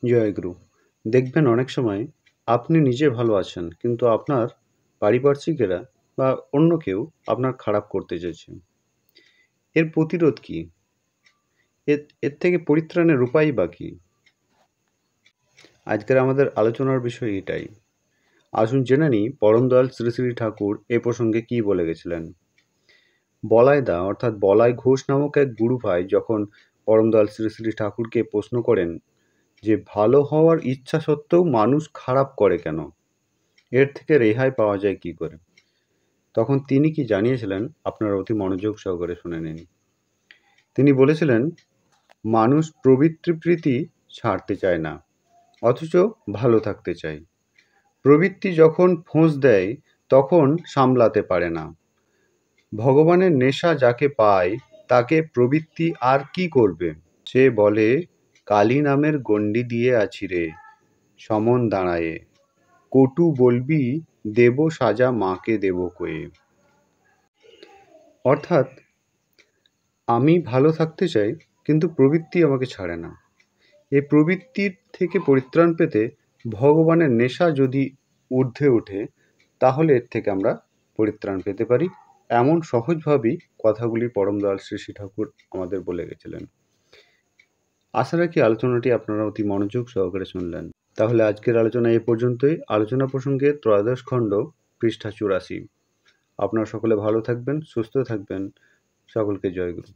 জয়গুরু। দেখবেন অনেক সময় আপনি নিজে ভালো আছেন, কিন্তু আপনার পারিপার্শ্বিকেরা বা অন্য কেউ আপনার খারাপ করতে চাইছে। এর প্রতিরোধ কি? এর এর থেকে পরিত্রাণের উপায়ই বা কী? আজকের আমাদের আলোচনার বিষয় এটাই। আসুন জেনে নিই পরম দয়াল শ্রী শ্রী ঠাকুর এ প্রসঙ্গে কী বলে গেছিলেন। বলাই দা অর্থাৎ বলাই ঘোষ নামক এক গুরু ভাই যখন পরম দয়াল শ্রী শ্রী ঠাকুরকে প্রশ্ন করেন যে ভালো হওয়ার ইচ্ছা সত্ত্বেও মানুষ খারাপ করে কেন, এর থেকে রেহাই পাওয়া যায় কি করে, তখন তিনি কি জানিয়েছিলেন আপনারা অতি মনোযোগ সহকারে শুনে নিন। তিনি বলেছিলেন, মানুষ প্রবৃত্তি ছাড়তে চায় না, অথচ ভালো থাকতে চায়। প্রবৃত্তি যখন ফোঁস দেয় তখন সামলাতে পারে না। ভগবানের নেশা যাকে পায় তাকে প্রবৃত্তি আর কি করবে? সে বলে, কালী নামের গণ্ডি দিয়ে আছি রে, সমন দাঁড়ায়ে, কটু বলবি দেব সাজা মাকে দেব কয়ে। অর্থাৎ আমি ভালো থাকতে চাই, কিন্তু প্রবৃত্তি আমাকে ছাড়ে না। এই প্রবৃত্তির থেকে পরিত্রাণ পেতে ভগবানের নেশা যদি ঊর্ধ্বে ওঠে, তাহলে এর থেকে আমরা পরিত্রাণ পেতে পারি। এমন সহজভাবেই কথাগুলি পরম দয়াল শ্রী শ্রী ঠাকুর আমাদের বলে গেছিলেন। আশা রাখি আলোচনাটি আপনারা অতি মনোযোগ সহকারে শুনলেন। তাহলে আজকের আলোচনা এই পর্যন্তই। আলোচনা প্রসঙ্গে ত্রয়োদশ খণ্ড, পৃষ্ঠা 84। আপনারা সকলে ভালো থাকবেন, সুস্থ থাকবেন। সকলকে জয়গুরু।